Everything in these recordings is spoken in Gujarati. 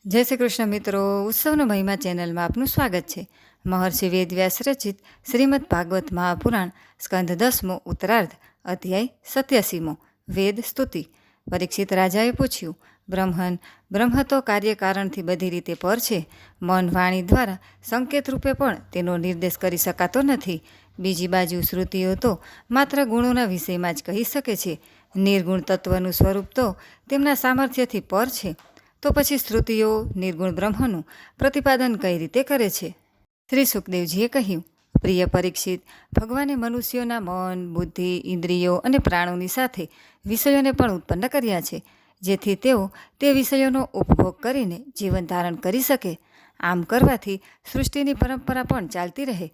જય શ્રી કૃષ્ણ મિત્રો, ઉત્સવનો મહિમા ચેનલમાં આપનું સ્વાગત છે. મહર્ષિ વેદવ્યાસ રચિત શ્રીમદ ભાગવત મહાપુરાણ સ્કંધ 10મો ઉત્તરાર્ધ અધ્યાય 87મો વેદ સ્તુતિ. પરીક્ષિત રાજાએ પૂછ્યું, બ્રહ્મ તો કાર્યકારણથી બધી રીતે પર છે. મન વાણી દ્વારા સંકેત રૂપે પણ તેનો નિર્દેશ કરી શકાતો નથી. બીજી બાજુ શ્રુતિઓ તો માત્ર ગુણોના વિષયમાં જ કહી શકે છે. નિર્ગુણ તત્વનું સ્વરૂપ તો તેમના સામર્થ્યથી પર છે. તો પછી શ્રુતિઓ નિર્ગુણ બ્રહ્મનું પ્રતિપાદન કઈ રીતે કરે છે? શ્રી સુખદેવજીએ કહ્યું, પ્રિય પરીક્ષિત, ભગવાને મનુષ્યોના મન, બુદ્ધિ, ઇન્દ્રિયો અને પ્રાણોની સાથે વિષયોને પણ ઉત્પન્ન કર્યા છે, જેથી તેઓ તે વિષયોનો ઉપભોગ કરીને જીવન ધારણ કરી શકે. આમ કરવાથી સૃષ્ટિની પરંપરા પણ ચાલતી રહે.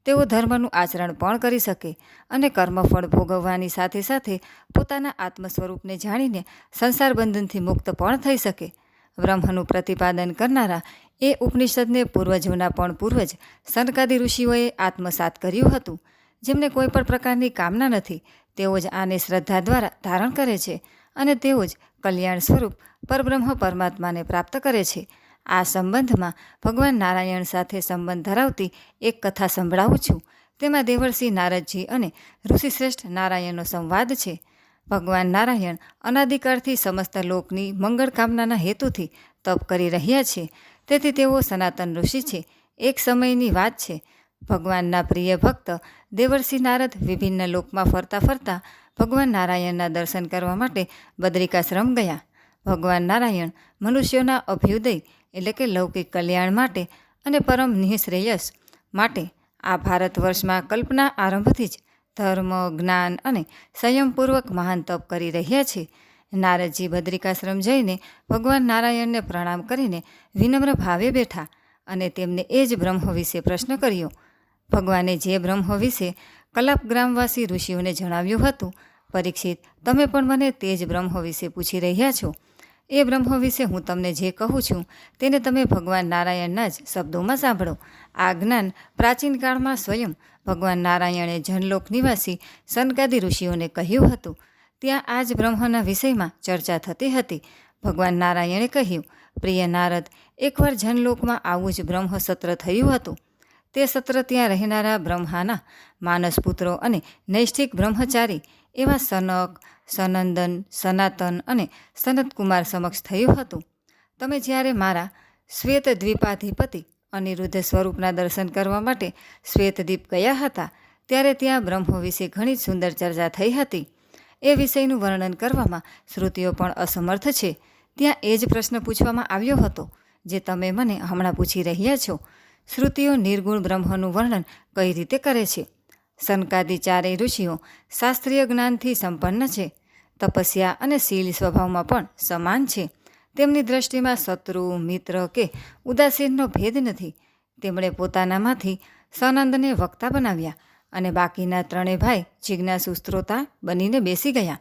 તેઓ ધર્મનું આચરણ પણ કરી શકે અને કર્મફળ ભોગવવાની સાથે સાથે પોતાના આત્મ સ્વરૂપને જાણીને સંસાર બંધનથી મુક્ત પણ થઈ શકે. બ્રહ્મનું પ્રતિપાદન કરનારા એ ઉપનિષદને પૂર્વજોના પણ પૂર્વજ સનકાદી ઋષિઓએ આત્મસાત કર્યું હતું. જેમને કોઈ પણ પ્રકારની કામના નથી, તેઓ જ આને શ્રદ્ધા દ્વારા ધારણ કરે છે અને તેઓ જ કલ્યાણ સ્વરૂપ પરબ્રહ્મ પરમાત્માને પ્રાપ્ત કરે છે. આ સંબંધમાં ભગવાન નારાયણ સાથે સંબંધ ધરાવતી એક કથા સંભળાવું છું. તેમાં દેવર્ષિ નારદજી અને ઋષિશ્રેષ્ઠ નારાયણનો સંવાદ છે. ભગવાન નારાયણ અનાદિકાળથી સમસ્ત લોકની મંગળ કામનાના હેતુથી તપ કરી રહ્યા છે. તેથી તેઓ સનાતન ઋષિ છે. એક સમયની વાત છે. ભગવાનના પ્રિય ભક્ત દેવર્ષિ નારદ વિભિન્ન લોકમાં ફરતા ફરતા ભગવાન નારાયણના દર્શન કરવા માટે બદ્રિકાશ્રમ ગયા. ભગવાન નારાયણ મનુષ્યોના અભ્યુદય એટલે કે લૌકિક કલ્યાણ માટે અને પરમ નિઃશ્રેયસ માટે આ ભારત વર્ષમાં કલ્પના આરંભથી જ ધર્મ, જ્ઞાન અને સંયમપૂર્વક મહાન તપ કરી રહ્યા છે. નારદજી બદ્રિકાશ્રમ જઈને ભગવાન નારાયણને પ્રણામ કરીને વિનમ્ર ભાવે બેઠા અને તેમને એ જ બ્રહ્મ વિશે પ્રશ્ન કર્યો. ભગવાને જે બ્રહ્મ વિશે કલાપ ગ્રામવાસી ઋષિઓને જણાવ્યું હતું, પરીક્ષિત, તમે પણ મને તે જ બ્રહ્મ વિશે પૂછી રહ્યા છો. એ બ્રહ્મ વિશે હું તમને જે કહું છું તેને તમે ભગવાન નારાયણના જ શબ્દોમાં સાંભળો. આ જ્ઞાન પ્રાચીન કાળમાં સ્વયં ભગવાન નારાયણે જનલોક નિવાસી સનકાદી ઋષિઓને કહ્યું હતું. ત્યાં આ જ બ્રહ્મના વિષયમાં ચર્ચા થતી હતી. ભગવાન નારાયણે કહ્યું, પ્રિય નારદ, એકવાર જનલોકમાં આવું જ બ્રહ્મ સત્ર થયું હતું. તે સત્ર ત્યાં રહેનારા બ્રહ્માના માનસપુત્રો અને નૈષ્ઠિક બ્રહ્મચારી એવા સનક, સનંદન, સનાતન અને સનતકુમાર સમક્ષ થયું હતું. તમે જ્યારે મારા શ્વેત દ્વીપાધિપતિ અનિરુદ્ધ સ્વરૂપના દર્શન કરવા માટે શ્વેતદ્વીપ ગયા હતા, ત્યારે ત્યાં બ્રહ્મ વિશે ઘણી સુંદર ચર્ચા થઈ હતી. એ વિષયનું વર્ણન કરવામાં શ્રુતિઓ પણ અસમર્થ છે. ત્યાં એ જ પ્રશ્ન પૂછવામાં આવ્યો હતો જે તમે મને હમણાં પૂછી રહ્યા છો. શ્રુતિઓ નિર્ગુણ બ્રહ્મનું વર્ણન કઈ રીતે કરે છે? સનકાદી ચારેય ઋષિઓ શાસ્ત્રીય જ્ઞાનથી સંપન્ન છે. તપસ્યા અને શીલ સ્વભાવમાં પણ સમાન છે. તેમની દ્રષ્ટિમાં શત્રુ, મિત્ર કે ઉદાસીનનો ભેદ નથી. તેમણે પોતાનામાંથી સનંદને વક્તા બનાવ્યા અને બાકીના ત્રણેય ભાઈ જિજ્ઞાસુ શ્રોતા બનીને બેસી ગયા.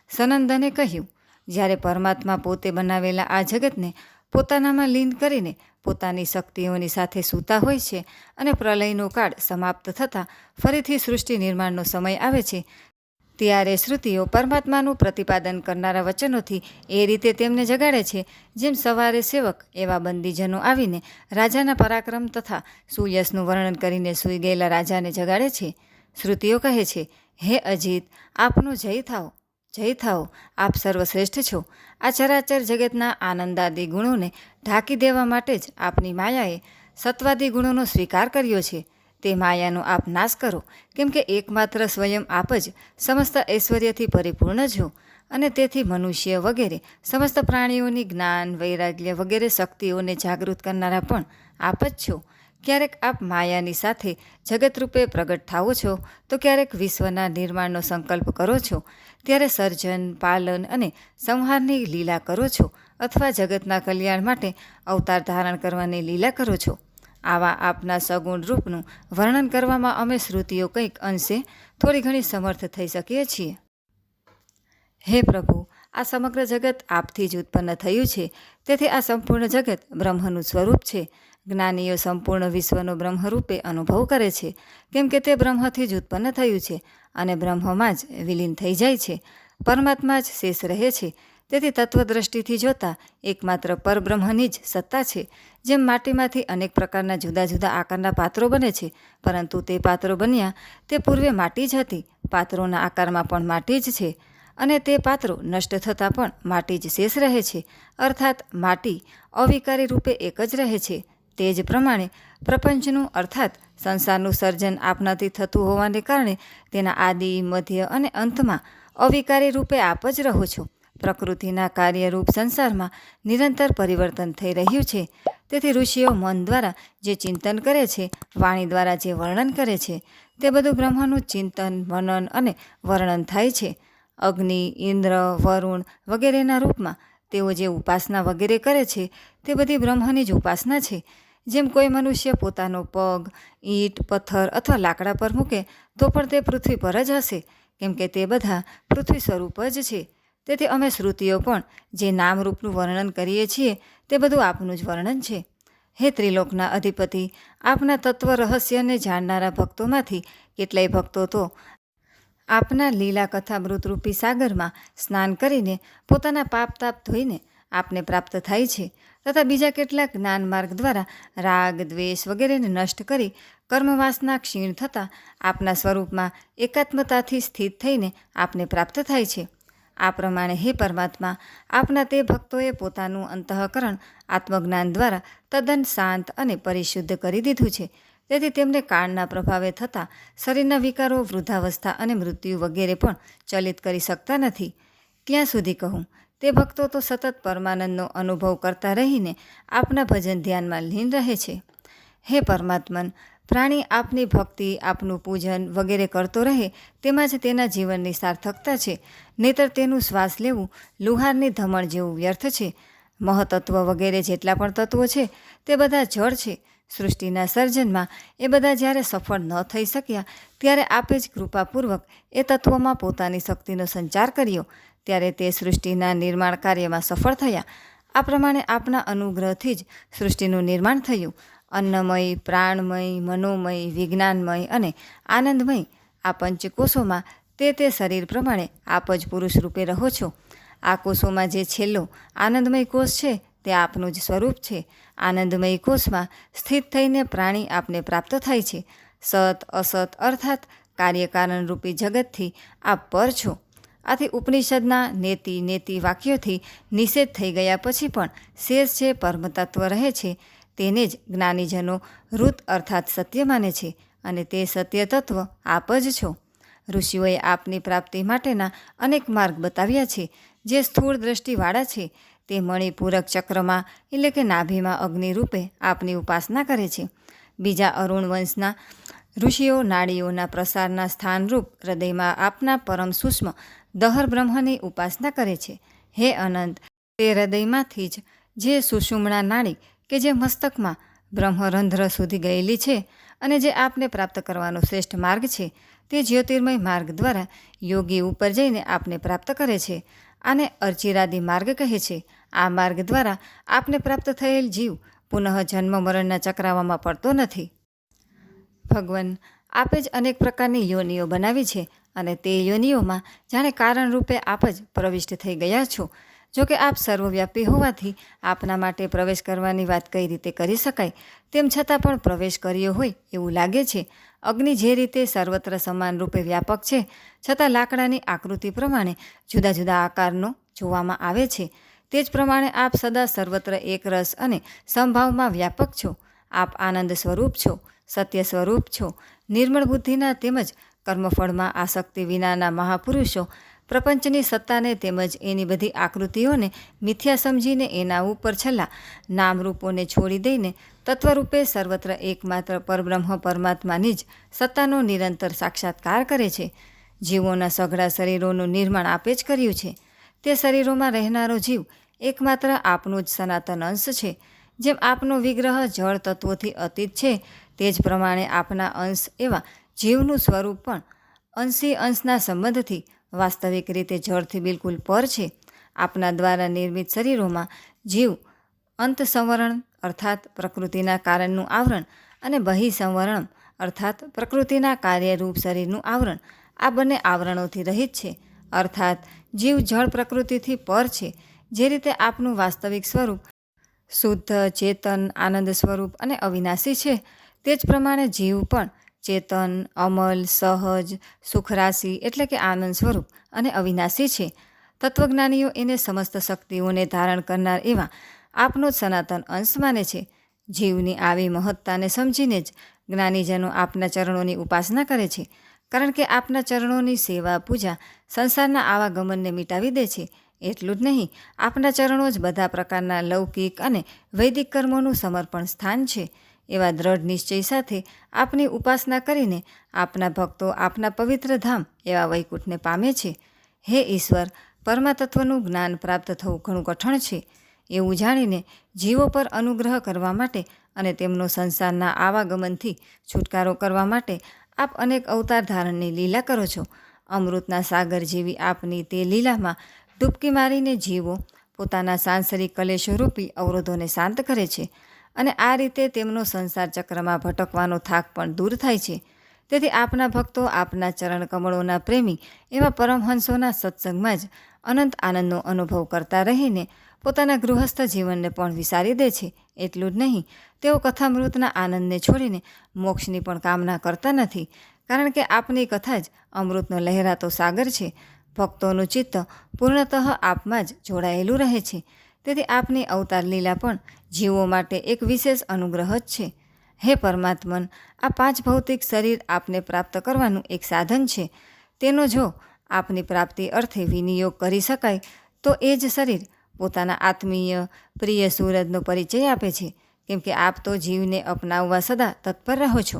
સનંદને કહ્યું, જ્યારે પરમાત્મા પોતે બનાવેલા આ જગતને પોતાનામાં લીન કરીને પોતાની શક્તિઓની સાથે સૂતા હોય છે અને પ્રલયનો કાળ સમાપ્ત થતાં ફરીથી સૃષ્ટિ નિર્માણનો સમય આવે છે, ત્યારે શ્રુતિઓ પરમાત્માનું પ્રતિપાદન કરનારા વચનોથી એ રીતે તેમને જગાડે છે જેમ સવારે સેવક એવા બંદીજનો આવીને રાજાના પરાક્રમ તથા સુયશનું વર્ણન કરીને સૂઈ ગયેલા રાજાને જગાડે છે. શ્રુતિઓ કહે છે, હે અજીત, આપનો જય થાઓ, જય થાઓ, આપ સર્વશ્રેષ્ઠ છો. આ ચરાચર જગતના આનંદાદી ગુણોને ઢાંકી દેવા માટે જ આપની માયાએ સત્વાદી ગુણોનો સ્વીકાર કર્યો છે. તે માયાનો આપ નાશ કરો, કેમ કે એકમાત્ર સ્વયં આપ જ સમસ્ત ઐશ્વર્યથી પરિપૂર્ણ છો અને તેથી મનુષ્ય વગેરે સમસ્ત પ્રાણીઓની જ્ઞાન, વૈરાગ્ય વગેરે શક્તિઓને જાગૃત કરનારા પણ આપ જ છો. ક્યારેક આપ માયાની સાથે જગતરૂપે પ્રગટ થાઓ છો તો ક્યારેક વિશ્વના નિર્માણનો સંકલ્પ કરો છો. ત્યારે સર્જન, પાલન અને સંહારની લીલા કરો છો અથવા જગતના કલ્યાણ માટે અવતાર ધારણ કરવાની લીલા કરો છો. આવા આપના સગુણ રૂપનું વર્ણન કરવામાં અમે શ્રુતિઓ કંઈક અંશે થોડી ઘણી સમર્થ થઈ શકીએ છીએ. હે પ્રભુ, આ સમગ્ર જગત આપથી જ ઉત્પન્ન થયું છે. તેથી આ સંપૂર્ણ જગત બ્રહ્મનું સ્વરૂપ છે. જ્ઞાનીઓ સંપૂર્ણ વિશ્વનો બ્રહ્મરૂપે અનુભવ કરે છે, કેમ કે તે બ્રહ્મથી જ ઉત્પન્ન થયું છે અને બ્રહ્મમાં જ વિલીન થઈ જાય છે. પરમાત્મા જ શેષ રહે છે. તેથી તત્વદ્રષ્ટિથી જોતા એકમાત્ર પરબ્રહ્મની જ સત્તા છે. જેમ માટીમાંથી અનેક પ્રકારના જુદા જુદા આકારના પાત્રો બને છે, પરંતુ તે પાત્રો બન્યા તે પૂર્વે માટી જ હતી. પાત્રોના આકારમાં પણ માટી જ છે અને તે પાત્રો નષ્ટ થતાં પણ માટી જ શેષ રહે છે, અર્થાત માટી અવિકારી રૂપે એક જ રહે છે. તે જ પ્રમાણે પ્રપંચનું અર્થાત સંસારનું સર્જન આપનાથી થતું હોવાને કારણે તેના આદિ, મધ્ય અને અંતમાં અવિકારી રૂપે આપ જ રહો છો. પ્રકૃતિના કાર્યરૂપ સંસારમાં નિરંતર પરિવર્તન થઈ રહ્યું છે. તેથી ઋષિઓ મન દ્વારા જે ચિંતન કરે છે, વાણી દ્વારા જે વર્ણન કરે છે, તે બધું બ્રહ્મનું ચિંતન, મનન અને વર્ણન થાય છે. અગ્નિ, ઇન્દ્ર, વરુણ વગેરેના રૂપમાં તેઓ જે ઉપાસના વગેરે કરે છે તે બધી બ્રહ્મની જ ઉપાસના છે. જેમ કોઈ મનુષ્ય પોતાનો પગ ઈંટ, પથ્થર અથવા લાકડા પર મૂકે તો પણ તે પૃથ્વી પર જ હશે, કેમ કે તે બધા પૃથ્વી સ્વરૂપ જ છે. તેથી અમે શ્રુતિઓ પણ જે નામરૂપનું વર્ણન કરીએ છીએ તે બધું આપનું જ વર્ણન છે. હે ત્રિલોકના અધિપતિ, આપના તત્વ રહસ્યને જાણનારા ભક્તોમાંથી કેટલાય ભક્તો તો આપના લીલા કથામૃતરૂપી સાગરમાં સ્નાન કરીને પોતાના પાપ તાપ ધોઈને આપને પ્રાપ્ત થાય છે, તથા બીજા કેટલાક જ્ઞાન માર્ગ દ્વારા રાગ, દ્વેષ વગેરેને નષ્ટ કરી કર્મવાસના ક્ષીણ થતાં આપના સ્વરૂપમાં એકાત્મતાથી સ્થિત થઈને આપને પ્રાપ્ત થાય છે. આ પ્રમાણે હે પરમાત્મા, આપના તે ભક્તોએ પોતાનું અંતઃકરણ આત્મજ્ઞાન દ્વારા તદ્દન શાંત અને પરિશુદ્ધ કરી દીધું છે. તેથી તેમને કાળના પ્રભાવે થતા શરીરના વિકારો, વૃદ્ધાવસ્થા અને મૃત્યુ વગેરે પણ ચલિત કરી શકતા નથી. ક્યાં સુધી કહું, તે ભક્તો તો સતત પરમાનંદનો અનુભવ કરતા રહીને આપના ભજન ધ્યાનમાં લીન રહે છે. હે પરમાત્મન, પ્રાણી આપની ભક્તિ, આપનું પૂજન વગેરે કરતો રહે તેમાં જ તેના જીવનની સાર્થકતા છે. નહીંતર તેનું શ્વાસ લેવું લુહારની ધમણ જેવું વ્યર્થ છે. મહતત્વ વગેરે જેટલા પણ તત્વો છે તે બધા જળ છે. સૃષ્ટિના સર્જનમાં એ બધા જ્યારે સફળ ન થઈ શક્યા ત્યારે આપે જ કૃપાપૂર્વક એ તત્વોમાં પોતાની શક્તિનો સંચાર કર્યો, ત્યારે તે સૃષ્ટિના નિર્માણ કાર્યમાં સફળ થયા. આ પ્રમાણે આપના અનુગ્રહથી જ સૃષ્ટિનું નિર્માણ થયું. અન્નમય, પ્રાણમય, મનોમય, વિજ્ઞાનમય અને આનંદમય આ પંચકોશોમાં તે શરીર પ્રમાણે આપ જ પુરુષ રૂપે રહો છો. આ કોષોમાં જે છેલ્લો આનંદમય કોષ છે તે આપનું જ સ્વરૂપ છે. આનંદમય કોષમાં સ્થિત થઈને પ્રાણી આપને પ્રાપ્ત થાય છે. સત અસત અર્થાત કાર્યકારણ રૂપી જગતથી આપ પર છો. આથી ઉપનિષદના નેતિ વાક્યોથી નિષેધ થઈ ગયા પછી પણ શેષ જે પરમતત્વ રહે છે તેને જ જ્ઞાનીજનો ઋત અર્થાત સત્ય માને છે, અને તે સત્ય તત્વ આપ જ છો. ઋષિઓએ આપની પ્રાપ્તિ માટેના અનેક માર્ગ બતાવ્યા છે. જે સ્થૂળ દ્રષ્ટિવાળા છે તે મણિપૂરક ચક્રમાં એટલે કે નાભીમાં અગ્નિ રૂપે આપની ઉપાસના કરે છે. બીજા અરુણ વંશના ઋષિઓ નાડીઓના પ્રસારના સ્થાનરૂપ હૃદયમાં આપના પરમ સૂક્ષ્મ દહર બ્રહ્મની ઉપાસના કરે છે. હે અનંત, તે હૃદયમાંથી જ જે સુષુમ્ણા નાડી કે જે મસ્તકમાં બ્રહ્મરંધ્ર સુધી ગયેલી છે અને જે આપને પ્રાપ્ત કરવાનો શ્રેષ્ઠ માર્ગ છે, તે જ્યોતિર્મય માર્ગ દ્વારા યોગી ઉપર જઈને આપને પ્રાપ્ત કરે છે. આને અર્ચિરાદિ માર્ગ કહે છે. આ માર્ગ દ્વારા આપને પ્રાપ્ત થયેલ જીવ પુનઃ જન્મ મરણના ચક્રાવામાં પડતો નથી. ભગવાન, આપે જ અનેક પ્રકારની યોનિઓ બનાવી છે અને તે યોનિઓમાં જાણે કારણ રૂપે આપ જ પ્રવિષ્ટ થઈ ગયા છો. જોકે આપ સર્વવ્યાપી હોવાથી આપના માટે પ્રવેશ કરવાની વાત કઈ રીતે કરી શકાય, તેમ છતાં પણ પ્રવેશ કર્યો હોય એવું લાગે છે. અગ્નિ જે રીતે સર્વત્ર સમાન રૂપે વ્યાપક છે, છતાં લાકડાની આકૃતિ પ્રમાણે જુદા જુદા આકારનો જોવામાં આવે છે, તે જ પ્રમાણે આપ સદા સર્વત્ર એક રસ અને સંભાવમાં વ્યાપક છો. આપ આનંદ સ્વરૂપ છો, સત્ય સ્વરૂપ છો. નિર્મળ બુદ્ધિના તેમજ કર્મફળમાં આસક્તિ વિનાના મહાપુરુષો પ્રપંચની સત્તાને તેમજ એની બધી આકૃતિઓને મિથ્યા સમજીને એના ઉપર છેલ્લા નામરૂપોને છોડી દઈને તત્વરૂપે સર્વત્ર એકમાત્ર પરબ્રહ્મ પરમાત્માની જ સત્તાનો નિરંતર સાક્ષાત્કાર કરે છે. જીવોના સઘળા શરીરોનું નિર્માણ આપે જ કર્યું છે. તે શરીરોમાં રહેનારો જીવ એકમાત્ર આપનો જ સનાતન અંશ છે. જેમ આપનો વિગ્રહ જળ તત્વોથી અતીત છે, તે જ પ્રમાણે આપના અંશ એવા જીવનું સ્વરૂપ પણ અંશી અંશના સંબંધથી વાસ્તવિક રીતે જળથી બિલકુલ પર છે. આપના દ્વારા નિર્મિત શરીરોમાં જીવ અંત સંવરણ અર્થાત પ્રકૃતિના કારણનું આવરણ અને બહિ સંવરણ અર્થાત પ્રકૃતિના કાર્યરૂપ શરીરનું આવરણ, આ બંને આવરણોથી રહિત છે. અર્થાત જીવ જળ પ્રકૃતિથી પર છે. જે રીતે આપનું વાસ્તવિક સ્વરૂપ શુદ્ધ, ચેતન, આનંદ સ્વરૂપ અને અવિનાશી છે, તે જ પ્રમાણે જીવ પણ ચેતન, અમલ, સહજ, સુખરાશી એટલે કે આનંદ સ્વરૂપ અને અવિનાશી છે. તત્વજ્ઞાનીઓ એને સમસ્ત શક્તિઓને ધારણ કરનાર એવા આપનો જ સનાતન અંશ માને છે. જીવની આવી મહત્તાને સમજીને જ જ્ઞાનીજનો આપના ચરણોની ઉપાસના કરે છે, કારણ કે આપના ચરણોની સેવા પૂજા સંસારના આવાગમનને મિટાવી દે છે. એટલું જ નહીં, આપના ચરણો જ બધા પ્રકારના લૌકિક અને વૈદિક કર્મોનું સમર્પણ સ્થાન છે. એવા દ્રઢ નિશ્ચય સાથે આપની ઉપાસના કરીને આપના ભક્તો આપના પવિત્ર ધામ એવા વૈકુંઠને પામે છે. હે ઈશ્વર, પરમાતત્વનું જ્ઞાન પ્રાપ્ત થવું ઘણું કઠણ છે. એવું જાણીને જીવો પર અનુગ્રહ કરવા માટે અને તેમનો સંસારના આવાગમનથી છુટકારો કરવા માટે આપ અનેક અવતાર ધારણની લીલા કરો છો. અમૃતના સાગર જેવી આપની તે લીલામાં ડૂબકી મારીને જીવો પોતાના સાંસારિક કલેશોરૂપી અવરોધોને શાંત કરે છે અને આ રીતે તેમનો સંસાર ચક્રમાં ભટકવાનો થાક પણ દૂર થાય છે. તેથી આપના ભક્તો આપના ચરણ કમળોના પ્રેમી એવા પરમહંસોના સત્સંગમાં જ અનંત આનંદનો અનુભવ કરતા રહીને પોતાના ગૃહસ્થ જીવનને પણ વિસારી દે છે. એટલું જ નહીં, તેઓ કથામૃતના આનંદને છોડીને મોક્ષની પણ કામના કરતા નથી, કારણ કે આપની કથા જ અમૃતનો લહેરાતો સાગર છે. ભક્તોનું ચિત્ત પૂર્ણતઃ આપમાં જ જોડાયેલું રહે છે. તેથી આપની અવતાર લીલા પણ જીવો માટે એક વિશેષ અનુગ્રહ જ છે. હે પરમાત્મન, આ 5 ભૌતિક શરીર આપને પ્રાપ્ત કરવાનું એક સાધન છે. તેનો જો આપની પ્રાપ્તિ અર્થે વિનિયોગ કરી શકાય તો એ જ શરીર પોતાના આત્મીય પ્રિય સુરજનો પરિચય આપે છે, કેમ કે આપ તો જીવને અપનાવવા સદા તત્પર રહો છો,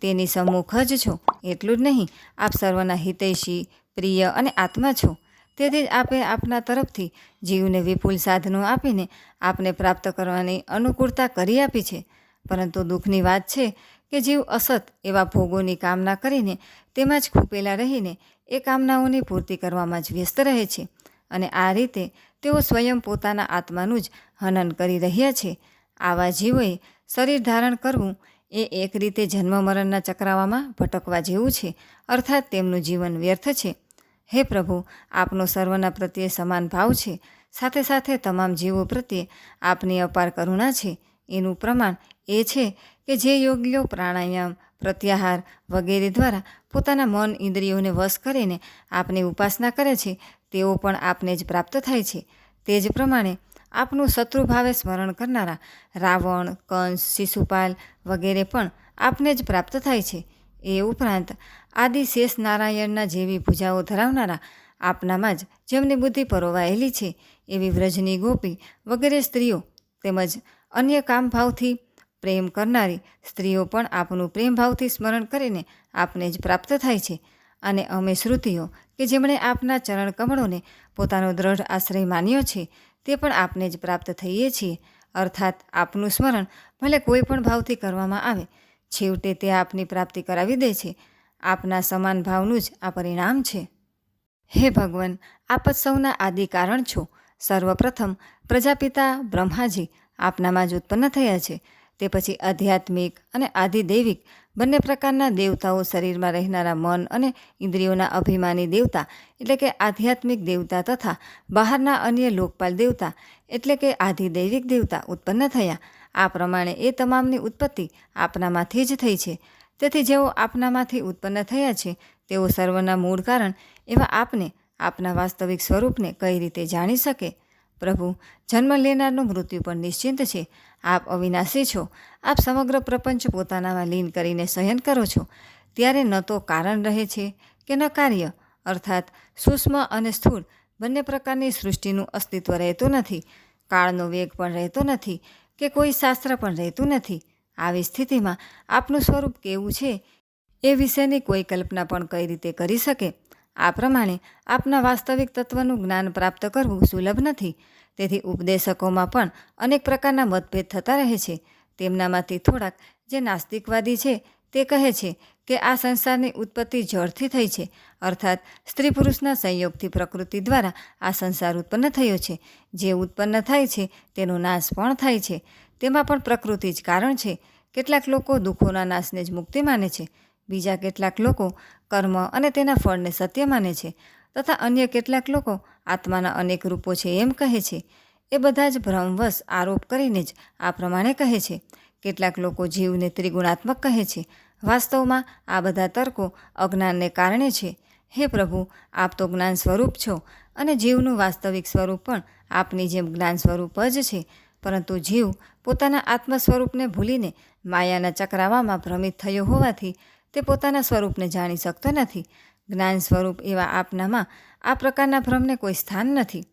તેની સમ્મુખ જ છો. એટલું જ નહીં, આપ સર્વના હિતૈષી, પ્રિય અને આત્મા છો. તેથી જ આપે આપના તરફથી જીવને વિપુલ સાધનો આપીને આપને પ્રાપ્ત કરવાની અનુકૂળતા કરી આપી છે. પરંતુ દુઃખની વાત છે કે જીવ અસત એવા ભોગોની કામના કરીને તેમાં જ ખૂપેલા રહીને એ કામનાઓની પૂર્તિ કરવામાં જ વ્યસ્ત રહે છે અને આ રીતે તેઓ સ્વયં પોતાના આત્માનું જ હનન કરી રહ્યા છે. આવા જીવોએ શરીર ધારણ કરવું એ એક રીતે જન્મ મરણના ચક્રાવામાં ભટકવા જેવું છે, અર્થાત તેમનું જીવન વ્યર્થ છે. હે પ્રભુ, આપનો સર્વના પ્રત્યે સમાન ભાવ છે, સાથે સાથે તમામ જીવો પ્રત્યે આપની અપાર કરુણા છે. એનું પ્રમાણ એ છે કે જે યોગીઓ પ્રાણાયામ, પ્રત્યાહાર વગેરે દ્વારા પોતાના મન ઇન્દ્રિયોને વશ કરીને આપની ઉપાસના કરે છે, તેઓ પણ આપને જ પ્રાપ્ત થાય છે. તે જ પ્રમાણે આપનું શત્રુભાવે સ્મરણ કરનારા રાવણ, કંસ, શિશુપાલ વગેરે પણ આપને જ પ્રાપ્ત થાય છે. એ ઉપરાંત આદિ શેષ નારાયણના જેવી ભુજાઓ ધરાવનારા આપનામાં જ જેમની બુદ્ધિ પરોવાયેલી છે એવી વ્રજની ગોપી વગેરે સ્ત્રીઓ તેમજ અન્ય કામભાવથી પ્રેમ કરનારી સ્ત્રીઓ પણ આપનું પ્રેમભાવથી સ્મરણ કરીને આપને જ પ્રાપ્ત થાય છે. અને અમે શ્રુતિઓ કે જેમણે આપના ચરણ કમળોને પોતાનો દ્રઢ આશ્રય માન્યો છે, તે પણ આપને જ પ્રાપ્ત થઈએ છીએ. અર્થાત આપનું સ્મરણ ભલે કોઈ પણ ભાવથી કરવામાં આવે, છેવટે તે આપની પ્રાપ્તિ કરાવી દે છે. આપના સમાન ભાવનું જ આ પરિણામ છે. હે ભગવાન, આપ જ સૌના આદિ કારણ છો. સર્વપ્રથમ પ્રજાપિતા બ્રહ્માજી આપનામાં જ ઉત્પન્ન થયા છે. તે પછી આધ્યાત્મિક અને આધિદૈવિક બંને પ્રકારના દેવતાઓ શરીરમાં રહેનારા મન અને ઇન્દ્રિયોના અભિમાની દેવતા એટલે કે આધ્યાત્મિક દેવતા તથા બહારના અન્ય લોકપાલ દેવતા એટલે કે આધિદૈવિક દેવતા ઉત્પન્ન થયા. આ પ્રમાણે એ તમામની ઉત્પત્તિ આપનામાંથી જ થઈ છે. તેથી જેઓ આપનામાંથી ઉત્પન્ન થયા છે તેઓ સર્વના મૂળ કારણ એવા આપને, આપના વાસ્તવિક સ્વરૂપને કઈ રીતે જાણી શકે? પ્રભુ, જન્મ લેનારનું મૃત્યુ પણ નિશ્ચિંત છે. આપ અવિનાશી છો. આપ સમગ્ર પ્રપંચ પોતાનામાં લીન કરીને શયન કરો છો, ત્યારે ન તો કારણ રહે છે કે ન કાર્ય, અર્થાત સૂક્ષ્મ અને સ્થૂળ બંને પ્રકારની સૃષ્ટિનું અસ્તિત્વ રહેતું નથી. કાળનો વેગ પણ રહેતો નથી કે કોઈ શાસ્ત્ર પણ રહેતું નથી. આવી સ્થિતિમાં આપનું સ્વરૂપ કેવું છે એ વિશેની કોઈ કલ્પના પણ કઈ રીતે કરી શકે? આ પ્રમાણે આપના વાસ્તવિક તત્વનું જ્ઞાન પ્રાપ્ત કરવું સુલભ નથી. તેથી ઉપદેશકોમાં પણ અનેક પ્રકારના મતભેદ થતા રહે છે. તેમનામાંથી થોડાક જે નાસ્તિકવાદી છે તે કહે છે કે આ સંસારની ઉત્પત્તિ જળથી થઈ છે, અર્થાત સ્ત્રી પુરુષના સંયોગથી પ્રકૃતિ દ્વારા આ સંસાર ઉત્પન્ન થયો છે. જે ઉત્પન્ન થાય છે તેનો નાશ પણ થાય છે, તેમાં પણ પ્રકૃતિ જ કારણ છે. કેટલાક લોકો દુઃખોના નાશને જ મુક્તિ માને છે, બીજા કેટલાક લોકો કર્મ અને તેના ફળને સત્ય માને છે, તથા અન્ય કેટલાક લોકો આત્માના અનેક રૂપો છે એમ કહે છે. એ બધા જ ભ્રમવશ આરોપ કરીને જ આ પ્રમાણે કહે છે. કેટલાક લોકો જીવને ત્રિગુણાત્મક કહે છે. વાસ્તવમાં આ બધા તર્કો અજ્ઞાનને કારણે છે. હે પ્રભુ, આપ તો જ્ઞાન સ્વરૂપ છો અને જીવનું વાસ્તવિક સ્વરૂપ પણ આપની જેમ જ્ઞાન સ્વરૂપ જ છે. પરંતુ જીવ પોતાના આત્મ સ્વરૂપને ભૂલીને માયાના ચક્રાવામાં ભ્રમિત થયો હોવાથી તે પોતાના સ્વરૂપને જાણી શકતો નથી. જ્ઞાન સ્વરૂપ એવા આપનામાં આ પ્રકારના ભ્રમને કોઈ સ્થાન નથી.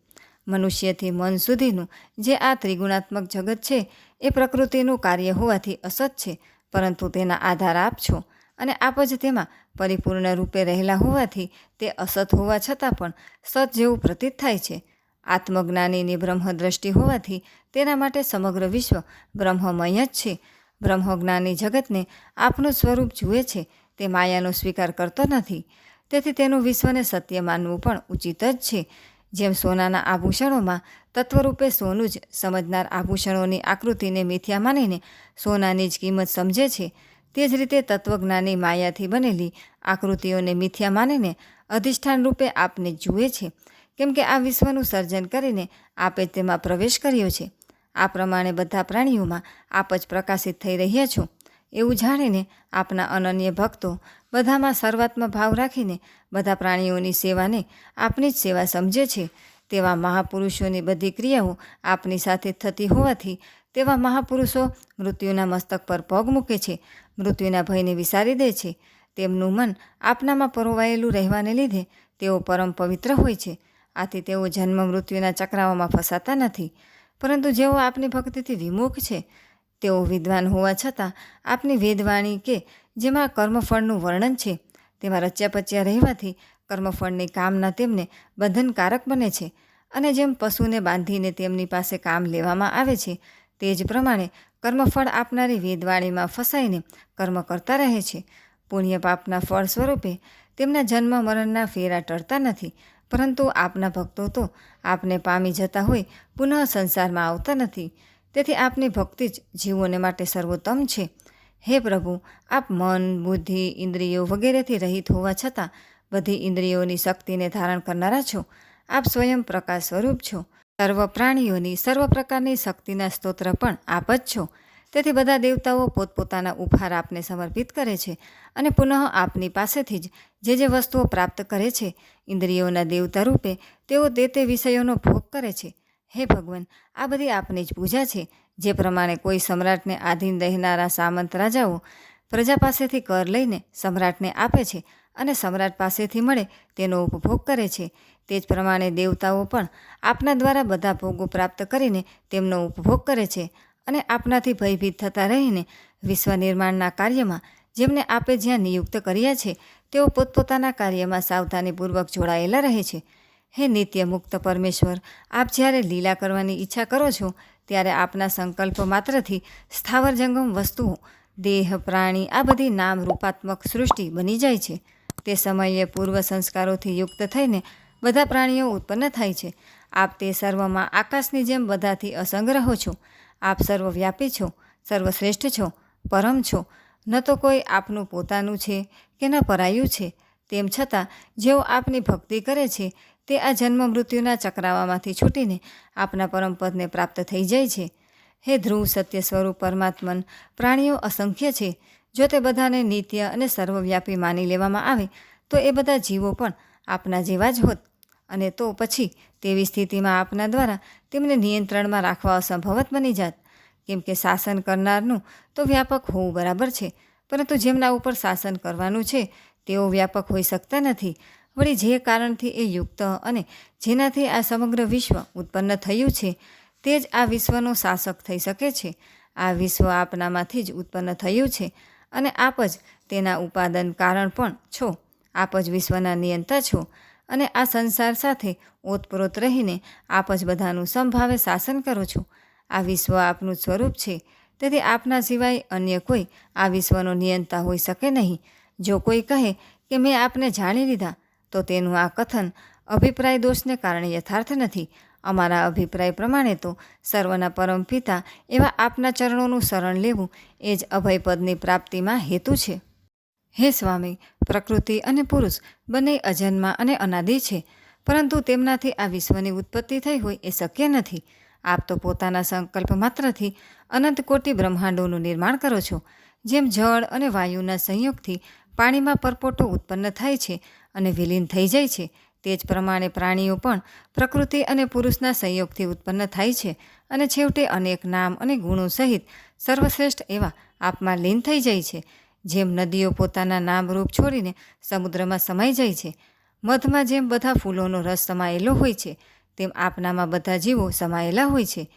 મનુષ્યથી મન સુધીનું જે આ ત્રિગુણાત્મક જગત છે એ પ્રકૃતિનું કાર્ય હોવાથી અસત છે, પરંતુ તેના આધાર આપ છો અને આપ જ તેમાં પરિપૂર્ણ રૂપે રહેલા હોવાથી તે અસત હોવા છતાં પણ સત જેવું પ્રતીત થાય છે. આત્મજ્ઞાનીની બ્રહ્મદ્રષ્ટિ હોવાથી તેના માટે સમગ્ર વિશ્વ બ્રહ્મમય જ છે. બ્રહ્મજ્ઞાની જગતને આપનું સ્વરૂપ જુએ છે, તે માયાનો સ્વીકાર કરતો નથી. તેથી તેનું વિશ્વને સત્ય માનવું પણ ઉચિત જ છે. જેમ સોનાના આભૂષણોમાં તત્વરૂપે સોનું જ સમજનાર આભૂષણોની આકૃતિને મિથ્યા માનીને સોનાની જ કિંમત સમજે છે, તે જ રીતે તત્વજ્ઞાની માયાથી બનેલી આકૃતિઓને મિથ્યા માનીને અધિષ્ઠાન રૂપે આપને જુએ છે. કેમ કે આ વિશ્વનું સર્જન કરીને આપે તેમાં પ્રવેશ કર્યો છે. આ પ્રમાણે બધા પ્રાણીઓમાં આપ જ પ્રકાશિત થઈ રહ્યા છો એવું જાણીને આપના અનન્ય ભક્તો બધામાં સર્વાત્મ ભાવ રાખીને બધા પ્રાણીઓની સેવાને આપની જ સેવા સમજે છે. તેવા મહાપુરુષોની બધી ક્રિયાઓ આપની સાથે થતી હોવાથી તેવા મહાપુરુષો મૃત્યુના મસ્તક પર પગ મૂકે છે, મૃત્યુના ભયને વિસારી દે છે. તેમનું મન આપનામાં પરોવાયેલું રહેવાને લીધે તેઓ પરમ પવિત્ર હોય છે. આથી તેઓ જન્મ મૃત્યુના ચક્રાઓમાં ફસાતા નથી. પરંતુ જેઓ આપની ભક્તિથી વિમુખ છે તેઓ વિદ્વાન હોવા છતાં આપની વેદવાણી કે જેમાં કર્મફળનું વર્ણન છે તેમાં રચ્યા પચ્યા રહેવાથી કર્મફળની કામના તેમને બંધનકારક બને છે. અને જેમ પશુને બાંધીને તેમની પાસે કામ લેવામાં આવે છે તે જ પ્રમાણે કર્મફળ આપનારી વેદવાણીમાં ફસાઈને કર્મ કરતા રહે છે. પુણ્ય પાપના ફળ સ્વરૂપે તેમના જન્મ મરણના ફેરા ટળતા નથી. પરંતુ આપના ભક્તો તો આપને પામી જતા હોય પુનઃ સંસારમાં આવતા નથી. તેથી આપની ભક્તિ જ જીવોને માટે સર્વોત્તમ છે. હે પ્રભુ, આપ મન, બુદ્ધિ, ઇન્દ્રિયો વગેરેથી રહિત હોવા છતાં બધી ઇન્દ્રિયોની શક્તિને ધારણ કરનારા છો. આપ સ્વયં પ્રકાશ સ્વરૂપ છો. સર્વ પ્રાણીઓની સર્વ પ્રકારની શક્તિના સ્તોત્ર પણ આપ જ છો. તેથી બધા દેવતાઓ પોતપોતાના ઉપહાર આપને સમર્પિત કરે છે અને પુનઃ આપની પાસેથી જ જે વસ્તુઓ પ્રાપ્ત કરે છે ઇન્દ્રિયોના દેવતા રૂપે તેઓ તે વિષયોનો ભોગ કરે છે. હે ભગવાન, આ બધી આપની જ પૂજા છે. જે પ્રમાણે કોઈ સમ્રાટને આધીન રહેનારા સામંત રાજાઓ પ્રજા પાસેથી કર લઈને સમ્રાટને આપે છે અને સમ્રાટ પાસેથી મળે તેનો ઉપભોગ કરે છે, તે જ પ્રમાણે દેવતાઓ પણ આપના દ્વારા બધા ભોગો પ્રાપ્ત કરીને તેમનો ઉપભોગ કરે છે. અને આપનાથી ભયભીત થતા રહીને વિશ્વ નિર્માણના કાર્યમાં જેમને આપે જ્યાં નિયુક્ત કર્યા છે તેઓ પોતપોતાના કાર્યમાં સાવધાનીપૂર્વક જોડાયેલા રહે છે. હે નિત્ય મુક્ત પરમેશ્વર, આપ જ્યારે લીલા કરવાની ઈચ્છા કરો છો ત્યારે આપના સંકલ્પ માત્રથી સ્થાવર જંગમ વસ્તુઓ, દેહ, પ્રાણી આ બધી નામ રૂપાત્મક સૃષ્ટિ બની જાય છે. તે સમયે પૂર્વ સંસ્કારોથી યુક્ત થઈને બધા પ્રાણીઓ ઉત્પન્ન થાય છે. આપ તે સર્વમાં આકાશની જેમ બધાથી અસંગ રહો છો. આપ સર્વવ્યાપી છો, સર્વશ્રેષ્ઠ છો, પરમ છો. ન તો કોઈ આપનું પોતાનું છે કે ન પરાયું છે. તેમ છતાં જેઓ આપની ભક્તિ કરે છે તે આ જન્મ મૃત્યુના ચક્રાવામાંથી છૂટીને આપના પરમપદને પ્રાપ્ત થઈ જાય છે. હે ધ્રુવ સત્ય સ્વરૂપ પરમાત્મન, પ્રાણીઓ અસંખ્ય છે. જો તે બધાને નિત્ય અને સર્વવ્યાપી માની લેવામાં આવે તો એ બધા જીવો પણ આપના જેવા જ હોત. અને તો પછી તેવી સ્થિતિમાં આપના દ્વારા તેમને નિયંત્રણમાં રાખવા અસંભવ બની જાત. કેમ કે શાસન કરનારનું તો વ્યાપક હોવું બરાબર છે, પરંતુ જેમના ઉપર શાસન કરવાનું છે તેઓ વ્યાપક હોઈ શકતા નથી. વળી જે કારણથી એ યુક્ત અને જેનાથી આ સમગ્ર વિશ્વ ઉત્પન્ન થયું છે તે જ આ વિશ્વનો શાસક થઈ શકે છે. આ વિશ્વ આપનામાંથી જ ઉત્પન્ન થયું છે અને આપ જ તેના ઉપાદાન કારણ પણ છો. આપ જ વિશ્વના નિયંતા છો અને આ સંસાર સાથે ઓતપ્રોત રહીને આપ જ બધાનું સમભાવે શાસન કરો છો. આ વિશ્વ આપનું સ્વરૂપ છે, તેથી આપના સિવાય અન્ય કોઈ આ વિશ્વનો નિયંતા હોઈ શકે નહીં. જો કોઈ કહે કે મેં આપને જાણી લીધા તો તેનું આ કથન અભિપ્રાય દોષને કારણે યથાર્થ નથી. અમારા અભિપ્રાય પ્રમાણે તો સર્વના પરમ પિતા એવા આપના ચરણોનું શરણ લેવું એ જ અભયપદની પ્રાપ્તિમાં હેતુ છે. હે સ્વામી, પ્રકૃતિ અને પુરુષ બંને અજન્મા અને અનાદિ છે, પરંતુ તેમનાથી આ વિશ્વની ઉત્પત્તિ થઈ હોય એ શક્ય નથી. આપ તો પોતાના સંકલ્પ માત્રથી અનંત કોટી બ્રહ્માંડોનું નિર્માણ કરો છો. જેમ જળ અને વાયુના સંયોગથી પાણીમાં પરપોટો ઉત્પન્ન થાય છે અને વિલીન થઈ જાય છે, તે જ પ્રમાણે પ્રાણીઓ પણ પ્રકૃતિ અને પુરુષના સંયોગથી ઉત્પન્ન થાય છે અને છેવટે અનેક નામ અને ગુણો સહિત સર્વશ્રેષ્ઠ એવા આપમાં લીન થઈ જાય છે. જેમ નદીઓ પોતાના નામરૂપ છોડીને સમુદ્રમાં સમાઈ જાય છે, મધમાં જેમ બધા ફૂલોનો રસ સમાયેલો હોય છે, તેમ આપનામાં બધા જીવો સમાયેલા હોય છે.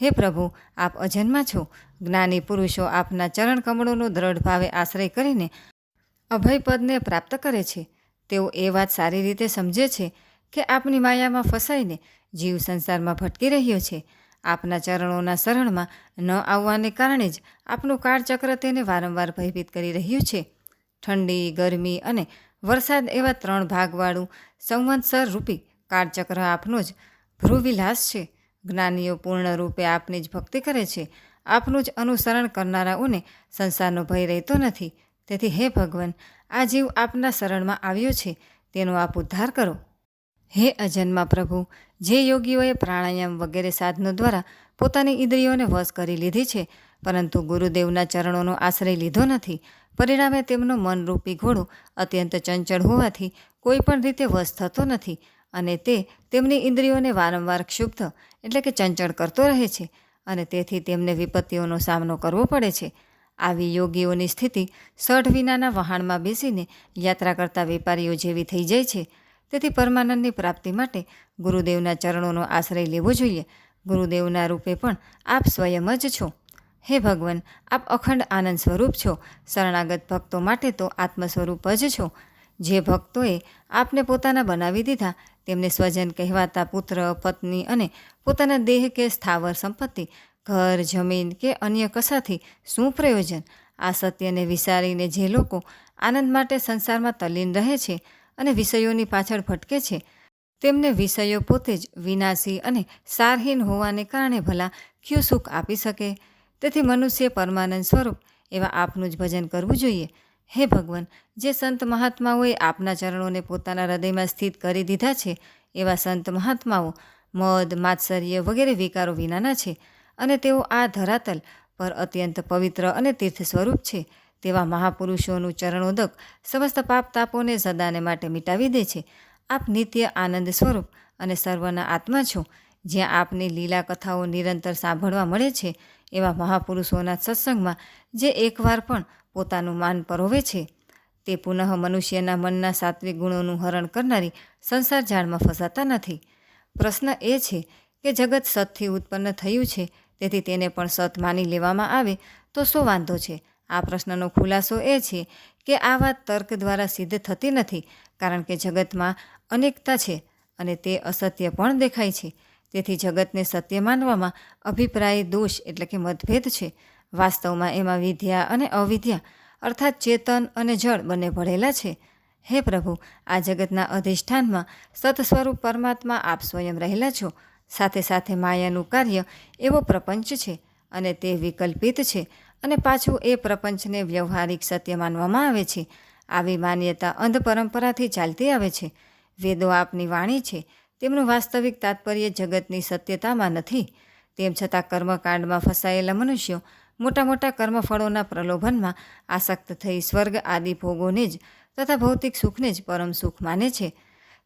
હે પ્રભુ, આપ અજન્મા છો. જ્ઞાની પુરુષો આપના ચરણ કમળોનો દ્રઢ ભાવે આશ્રય કરીને અભયપદને પ્રાપ્ત કરે છે. તેઓ એ વાત સારી રીતે સમજે છે કે આપની માયામાં ફસાઈને જીવ સંસારમાં ભટકી રહ્યો છે. આપના ચરણોના શરણમાં ન આવવાને કારણે જ આપનું કાળચક્ર તેને વારંવાર ભયભીત કરી રહ્યું છે. ઠંડી, ગરમી અને વરસાદ એવા 3 ભાગવાળું સંવત્સર રૂપી કાળચક્ર આપનો જ ભ્રુવિલાસ છે. જ્ઞાનીઓ પૂર્ણ રૂપે આપની જ ભક્તિ કરે છે. આપનું જ અનુસરણ કરનારાઓને સંસારનો ભય રહેતો નથી. તેથી હે ભગવાન, આ જીવ આપના શરણમાં આવ્યો છે, તેનો આપ ઉદ્ધાર કરો. હે અજન્મા પ્રભુ, જે યોગીઓએ પ્રાણાયામ વગેરે સાધનો દ્વારા પોતાની ઇન્દ્રિયોને વશ કરી લીધી છે, પરંતુ ગુરુદેવના ચરણોનો આશ્રય લીધો નથી, પરિણામે તેમનો મનરૂપી ઘોડો અત્યંત ચંચળ હોવાથી કોઈ પણ રીતે વશ થતો નથી અને તે તેમની ઇન્દ્રિયોને વારંવાર ક્ષુબ્ધ એટલે કે ચંચળ કરતો રહે છે અને તેથી તેમને વિપત્તિઓનો સામનો કરવો પડે છે. આવી યોગીઓની સ્થિતિ સઢ વિનાના વહાણમાં બેસીને યાત્રા કરતા વેપારીઓ જેવી થઈ જાય છે. તેથી પરમાનંદની પ્રાપ્તિ માટે ગુરુદેવના ચરણોનો આશ્રય લેવો જોઈએ. ગુરુદેવના રૂપે પણ આપ સ્વયં જ છો. હે ભગવાન, આપ અખંડ આનંદ સ્વરૂપ છો. શરણાગત ભક્તો માટે તો આત્મ સ્વરૂપ જ છો. જે ભક્તોએ આપને પોતાના બનાવી દીધા, તેમને સ્વજન કહેવાતા પુત્ર, પત્ની અને પોતાના દેહ કે સ્થાવર સંપત્તિ, ઘર, જમીન કે અન્ય કશાથી શું પ્રયોજન? આ સત્યને વિચારીને જે લોકો આનંદ માટે સંસારમાં તલ્લીન રહે છે અને વિષયોની પાછળ ભટકે છે, તેમને વિષયો પોતે જ વિનાશી અને સારહીન હોવાને કારણે ભલા ક્યું સુખ આપી શકે? તેથી મનુષ્ય પરમાનંદ સ્વરૂપ એવા આપનું જ ભજન કરવું જોઈએ. હે ભગવાન, જે સંત મહાત્માઓએ આપના ચરણોને પોતાના હૃદયમાં સ્થિત કરી દીધા છે, એવા સંત મહાત્માઓ મદ, માત્સર્ય વગેરે વિકારો વિનાના છે અને તેઓ આ ધરાતલ પર અત્યંત પવિત્ર અને તીર્થ સ્વરૂપ છે. તેવા મહાપુરુષોનું ચરણોદક સમસ્ત પાપ તાપોને સદાને માટે મિટાવી દે છે. આપ નિત્ય આનંદ સ્વરૂપ અને સર્વના આત્મા છો. જ્યાં આપની લીલા કથાઓ નિરંતર સાંભળવા મળે છે, એવા મહાપુરુષોના સત્સંગમાં જે એકવાર પણ પોતાનું માન પરોવે છે, તે પુનઃ મનુષ્યના મનના સાત્વિક ગુણોનું હરણ કરનારી સંસાર જાળમાં ફસાતા નથી. પ્રશ્ન એ છે કે જગત સતથી ઉત્પન્ન થયું છે, તેથી તેને પણ સત માની લેવામાં આવે તો શું વાંધો છે? આ પ્રશ્નનો ખુલાસો એ છે કે આ વાત તર્ક દ્વારા સિદ્ધ થતી નથી, કારણ કે જગતમાં અનેકતા છે અને તે અસત્ય પણ દેખાય છે. તેથી જગતને સત્ય માનવામાં અભિપ્રાય દોષ એટલે કે મતભેદ છે. વાસ્તવમાં એમાં વિદ્યા અને અવિદ્યા અર્થાત ચેતન અને જળ બંને ભળેલા છે. હે પ્રભુ, આ જગતના અધિષ્ઠાનમાં સત સ્વરૂપ પરમાત્મા આપ સ્વયં રહેલા છો. સાથે સાથે માયાનું કાર્ય એવો પ્રપંચ છે અને તે વિકલ્પિત છે અને પાછું એ પ્રપંચને વ્યવહારિક સત્ય માનવામાં આવે છે. આવી માન્યતા અંધ પરંપરાથી ચાલતી આવે છે. વેદો આપની વાણી છે, તેમનું વાસ્તવિક તાત્પર્ય જગતની સત્યતામાં નથી. તેમ છતાં કર્મકાંડમાં ફસાયેલા મનુષ્યો મોટા મોટા કર્મફળોના પ્રલોભનમાં આસક્ત થઈ સ્વર્ગ આદિ ભોગોને જ તથા ભૌતિક સુખને જ પરમ સુખ માને છે.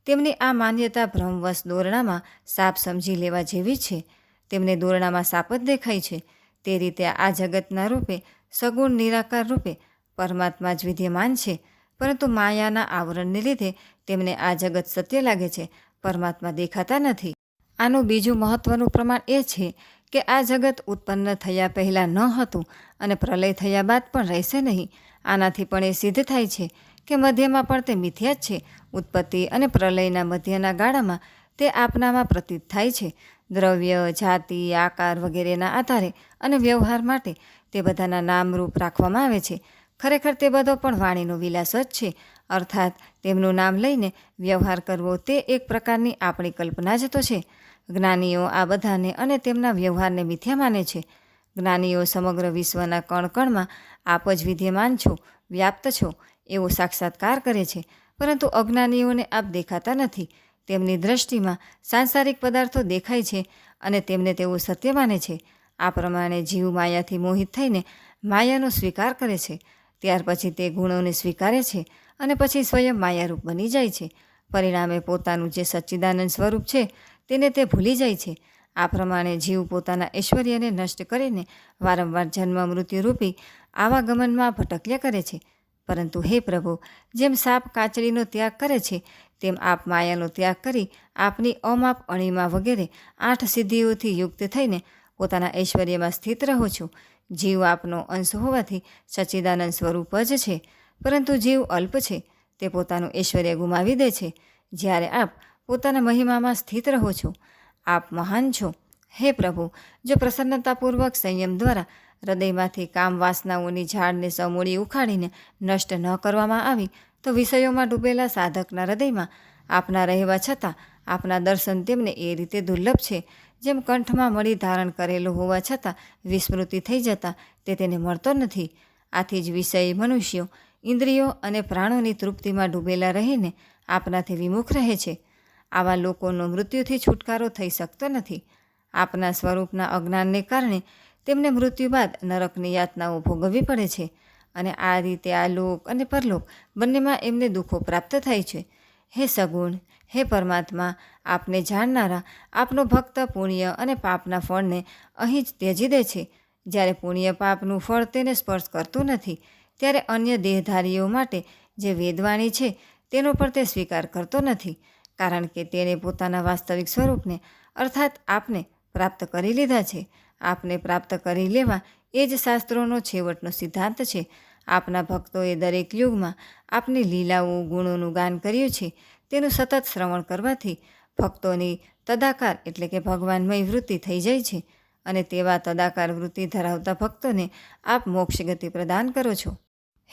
તેમની આ માન્યતા ભ્રમવશ દોરડામાં સાપ સમજી લેવા જેવી છે. તેમને દોરડામાં સાપ જ દેખાય છે. તે રીતે આ જગતના રૂપે સગુણ નિરાકાર રૂપે પરમાત્મા જ વિદ્યમાન છે, પરંતુ માયાના આવરણને લીધે તેમને આ જગત સત્ય લાગે છે, પરમાત્મા દેખાતા નથી. આનું બીજું મહત્વનું પ્રમાણ એ છે કે આ જગત ઉત્પન્ન થયા પહેલાં ન હતું અને પ્રલય થયા બાદ પણ રહેશે નહીં. આનાથી પણ એ સિદ્ધ થાય છે કે મધ્યમાં પણ તે મિથ્યા જ છે. ઉત્પત્તિ અને પ્રલયના મધ્યના ગાળામાં તે આપનામાં પ્રતીત થાય છે. દ્રવ્ય, જાતિ, આકાર વગેરેના આધારે અને વ્યવહાર માટે તે બધાના નામરૂપ રાખવામાં આવે છે. ખરેખર તે બધો પણ વાણીનો વિલાસ જ છે, અર્થાત તેમનું નામ લઈને વ્યવહાર કરવો તે એક પ્રકારની આપણી કલ્પના જ તો છે. જ્ઞાનીઓ આ બધાને અને તેમના વ્યવહારને મિથ્યા માને છે. જ્ઞાનીઓ સમગ્ર વિશ્વના કણ કણમાં આપ જ વિદ્યમાન છો, વ્યાપ્ત છો, એવો સાક્ષાત્કાર કરે છે, પરંતુ અજ્ઞાનીઓને આપ દેખાતા નથી. તેમની દૃષ્ટિમાં સાંસારિક પદાર્થો દેખાય છે અને તેમને તેઓ સત્ય માને છે. આ પ્રમાણે જીવ માયાથી મોહિત થઈને માયાનો સ્વીકાર કરે છે. ત્યાર પછી તે ગુણોને સ્વીકારે છે અને પછી સ્વયં માયારૂપ બની જાય છે. પરિણામે પોતાનું જે સચ્ચિદાનંદ સ્વરૂપ છે તેને તે ભૂલી જાય છે. આ પ્રમાણે જીવ પોતાના ઐશ્વર્યને નષ્ટ કરીને વારંવાર જન્મ મૃત્યુરૂપી આવાગમનમાં ભટક્યા કરે છે. પરંતુ હે પ્રભુ, જેમ સાપ કાચડીનો ત્યાગ કરે છે તેમ આપ માયાનો ત્યાગ કરી આપની અમાપ અણિમા વગેરે 8 સિદ્ધિઓથી યુક્ત થઈને પોતાના ઐશ્વર્યમાં સ્થિત રહો છો. જીવ આપનો અંશ હોવાથી સચ્ચિદાનંદ સ્વરૂપ જ છે, પરંતુ જીવ અલ્પ છે. તે પોતાનું ઐશ્વર્ય ગુમાવી દે છે, જ્યારે આપ પોતાના મહિમામાં સ્થિત રહો છો. આપ મહાન છો. હે પ્રભુ, જો પ્રસન્નતાપૂર્વક સંયમ દ્વારા હૃદયમાંથી કામ વાસનાઓની ઝાડને સમૂળી ઉખાડીને નષ્ટ ન કરવામાં આવી તો વિષયોમાં ડૂબેલા સાધકના હૃદયમાં આપના રહેવા છતાં આપના દર્શન તેમને એ રીતે દુર્લભ છે, જેમ કંઠમાં મળી ધારણ કરેલો હોવા છતાં વિસ્મૃતિ થઈ જતાં તે તેને મળતો નથી. આથી જ વિષય મનુષ્યો ઇન્દ્રિયો અને પ્રાણોની તૃપ્તિમાં ડૂબેલા રહીને આપનાથી વિમુખ રહે છે. આવા લોકોનો મૃત્યુથી છુટકારો થઈ શકતો નથી. આપના સ્વરૂપના અજ્ઞાનને કારણે તેમને મૃત્યુ બાદ નરકની યાતનાઓ ભોગવવી પડે છે અને આ રીતે આ લોક અને પરલોક બંનેમાં એમને દુઃખો પ્રાપ્ત થાય છે. હે સગુણ, હે પરમાત્મા, આપને જાણનારા આપનો ભક્ત પુણ્ય અને પાપના ફળને અહીં જ ત્યજી દે છે. જ્યારે પુણ્ય પાપનું ફળ તેને સ્પર્શ કરતું નથી, ત્યારે અન્ય દેહધારીઓ માટે જે વેદવાણી છે તેનો પણ તે સ્વીકાર કરતો નથી, કારણ કે તેણે પોતાના વાસ્તવિક સ્વરૂપને અર્થાત આપને પ્રાપ્ત કરી લીધા છે. આપને પ્રાપ્ત કરી લેવા એ જ શાસ્ત્રોનો છેવટનો સિદ્ધાંત છે. આપના ભક્તોએ દરેક યુગમાં આપની લીલાઓ ગુણોનું ગાન કર્યું છે. તેનું સતત શ્રવણ કરવાથી ભક્તોની તદાકાર એટલે કે ભગવાનમય વૃત્તિ થઈ જાય છે અને તેવા તદાકાર વૃત્તિ ધરાવતા ભક્તોને આપ મોક્ષ ગતિ પ્રદાન કરો છો.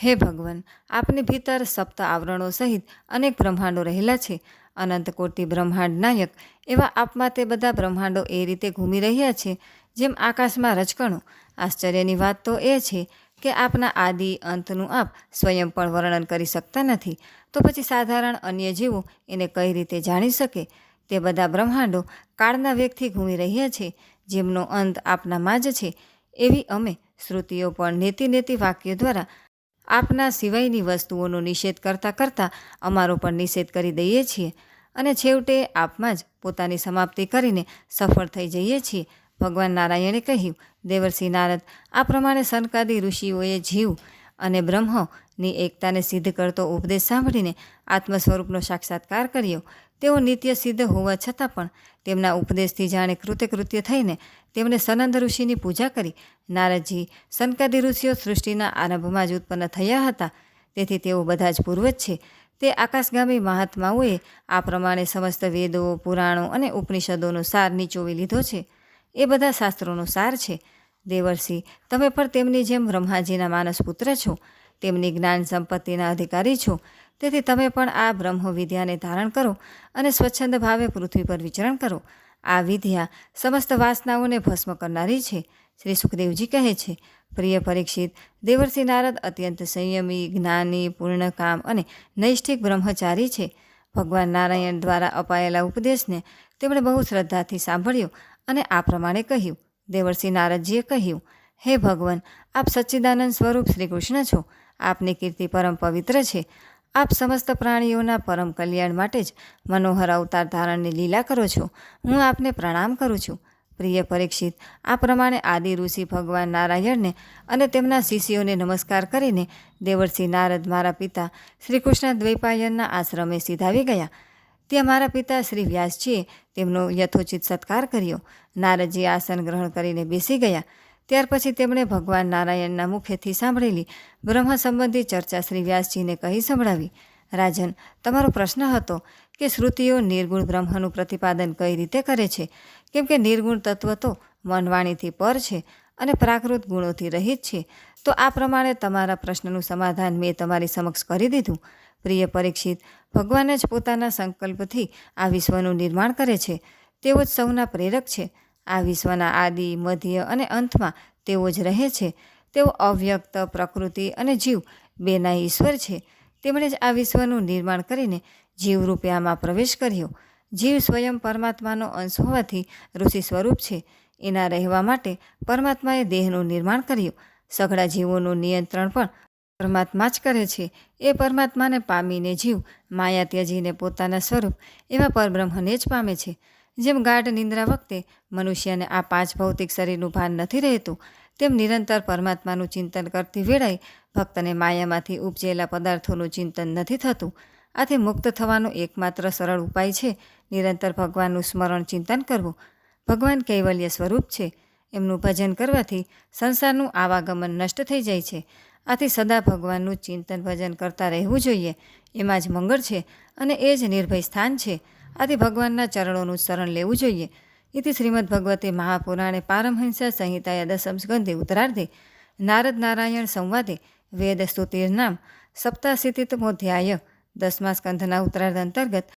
હે ભગવાન, આપની ભીતર સપ્ત આવરણો સહિત અનેક બ્રહ્માંડો રહેલા છે. અનંત કોટી બ્રહ્માંડ નાયક એવા આપમાં તે બધા બ્રહ્માંડો એ રીતે ઘૂમી રહ્યા છે જેમ આકાશમાં રજકણો. આશ્ચર્યની વાત તો એ છે કે આપના આદિ અંતનું આપ સ્વયં પણ વર્ણન કરી શકતા નથી, તો પછી સાધારણ અન્ય જીવો એને કઈ રીતે જાણી શકે? તે બધા બ્રહ્માંડો કાળના વેગથી ઘૂમી રહ્યા છે, જેમનો અંત આપનામાં જ છે. એવી અમે શ્રુતિઓ પણ નેતિ વાક્યો દ્વારા આપના સિવાયની વસ્તુઓનો નિષેધ કરતાં કરતાં અમારો પણ નિષેધ કરી દઈએ છીએ અને છેવટે આપમાં જ પોતાની સમાપ્તિ કરીને સફળ થઈ જઈએ છીએ. ભગવાન નારાયણે કહ્યું, દેવર્ષિ નારદ, આ પ્રમાણે સનકાદી ઋષિઓએ જીવ અને બ્રહ્મની એકતાને સિદ્ધ કરતો ઉપદેશ સાંભળીને આત્મ સ્વરૂપનો સાક્ષાત્કાર કર્યો. તેઓ નિત્ય સિદ્ધ હોવા છતાં પણ તેમના ઉપદેશથી જાણે કૃત્ય થઈને તેમણે સનંદ ઋષિની પૂજા કરી. નારદજી, સનકાદી ઋષિઓ સૃષ્ટિના આરંભમાં જ ઉત્પન્ન થયા હતા, તેથી તેઓ બધા જ પૂર્વજ છે. તે આકાશગામી મહાત્માઓએ આ પ્રમાણે સમસ્ત વેદો, પુરાણો અને ઉપનિષદોનો સાર નીચોવી લીધો છે. એ બધા શાસ્ત્રોનો સાર છે. દેવર્ષિ, તમે પણ તેમની જેમ બ્રહ્માજીના માનસ પુત્ર છો, તેમની જ્ઞાન સંપત્તિના અધિકારી છો. તેથી તમે પણ આ બ્રહ્મ વિદ્યાને ધારણ કરો અને સ્વચ્છંદ ભાવે પૃથ્વી પર વિચરણ કરો. આ વિદ્યા સમસ્ત વાસનાઓને ભસ્મ કરનારી છે. શ્રી સુખદેવજી કહે છે, પ્રિય પરીક્ષિત, દેવર્ષિ નારદ અત્યંત સંયમી, જ્ઞાની, પૂર્ણકામ અને નૈષ્ઠિક બ્રહ્મચારી છે. ભગવાન નારાયણ દ્વારા અપાયેલા ઉપદેશને તેમણે બહુ શ્રદ્ધાથી સાંભળ્યો અને આ પ્રમાણે કહ્યું. દેવર્ષિ નારદજીએ કહ્યું, હે ભગવાન, આપ સચ્ચિદાનંદ સ્વરૂપ શ્રી કૃષ્ણ છો. આપની કીર્તિ પરમ પવિત્ર છે. આપ સમસ્ત પ્રાણીઓના પરમ કલ્યાણ માટે જ મનોહર અવતાર ધારણની લીલા કરો છો. હું આપને પ્રણામ કરું છું. પ્રિય પરીક્ષિત, આ પ્રમાણે આદિ ઋષિ ભગવાન નારાયણને અને તેમના શિષ્યોને નમસ્કાર કરીને દેવર્ષિ નારદ મારા પિતા શ્રી કૃષ્ણ દ્વૈપાયનના આશ્રમે સીધાવી ગયા. ત્યાં મારા પિતા શ્રી વ્યાસજીએ તેમનો યથોચિત સત્કાર કર્યો. નારદજી આસન ગ્રહણ કરીને બેસી ગયા. ત્યાર પછી તેમણે ભગવાન નારાયણના મુખેથી સાંભળેલી બ્રહ્મ સંબંધી ચર્ચા શ્રી વ્યાસજીને કહી સંભળાવી. રાજન, તમારો પ્રશ્ન હતો કે શ્રુતિઓ નિર્ગુણ બ્રહ્મનું પ્રતિપાદન કઈ રીતે કરે છે, કેમ કે નિર્ગુણ તત્વ તો મનવાણીથી પર છે અને પ્રાકૃત ગુણોથી રહિત છે. તો આ પ્રમાણે તમારા પ્રશ્નનું સમાધાન મેં તમારી સમક્ષ કરી દીધું. પ્રિય પરીક્ષિત, ભગવાન જ પોતાના સંકલ્પથી આ વિશ્વનું નિર્માણ કરે છે. તેઓ જ સૌના પ્રેરક છે. આ વિશ્વના આદિ, મધ્ય અને અંતમાં તેઓ જ રહે છે. તેઓ અવ્યક્ત, પ્રકૃતિ અને જીવ બેના ઈશ્વર છે. તેમણે જ આ વિશ્વનું નિર્માણ કરીને જીવરૂપે આમાં પ્રવેશ કર્યો. જીવ સ્વયં પરમાત્માનો અંશ હોવાથી ઋષિ સ્વરૂપ છે. એના રહેવા માટે પરમાત્માએ દેહનું નિર્માણ કર્યું. સઘળા જીવોનું નિયંત્રણ પણ પરમાત્મા જ કરે છે. એ પરમાત્માને પામીને જીવ માયા ત્યજીને પોતાના સ્વરૂપ એવા પરબ્રહ્મને જ પામે છે. જેમ ગાઢ નિંદ્રા વખતે મનુષ્યને આ 5 ભૌતિક શરીરનું ભાન નથી રહેતું, તેમ નિરંતર પરમાત્માનું ચિંતન કરતી વેળાએ ભક્તને માયામાંથી ઉપજેલા પદાર્થોનું ચિંતન નથી થતું. આથી મુક્ત થવાનો એકમાત્ર સરળ ઉપાય છે નિરંતર ભગવાનનું સ્મરણ ચિંતન કરવું. ભગવાન કૈવલ્ય સ્વરૂપ છે. એમનું ભજન કરવાથી સંસારનું આવાગમન નષ્ટ થઈ જાય છે. આથી સદા ભગવાનનું ચિંતન ભજન કરતા રહેવું જોઈએ. એમાં જ મંગળ છે અને એ જ નિર્ભય સ્થાન છે. આથી ભગવાનના ચરણોનું શરણ લેવું જોઈએ. ઇતિ શ્રીમદ્ ભગવતે મહાપુરાણે પારમહંસ્યા સંહિતાયા દશમ સ્કંધે ઉત્તરાર્ધે નારદ નારાયણ સંવાદે વેદ સ્તુતિર્નામ સપ્તાશીતિતમોધ્યાય 10મા સ્કંધના ઉત્તરાર્ધ અંતર્ગત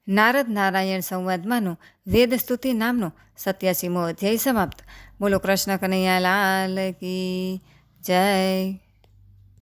નારદ નારાયણ સંવાદમાંનો વેદ સ્તુતિ નામનો 87મો અધ્યાય સમાપ્ત. બોલો કૃષ્ણ કનૈયા લાલ કી જય.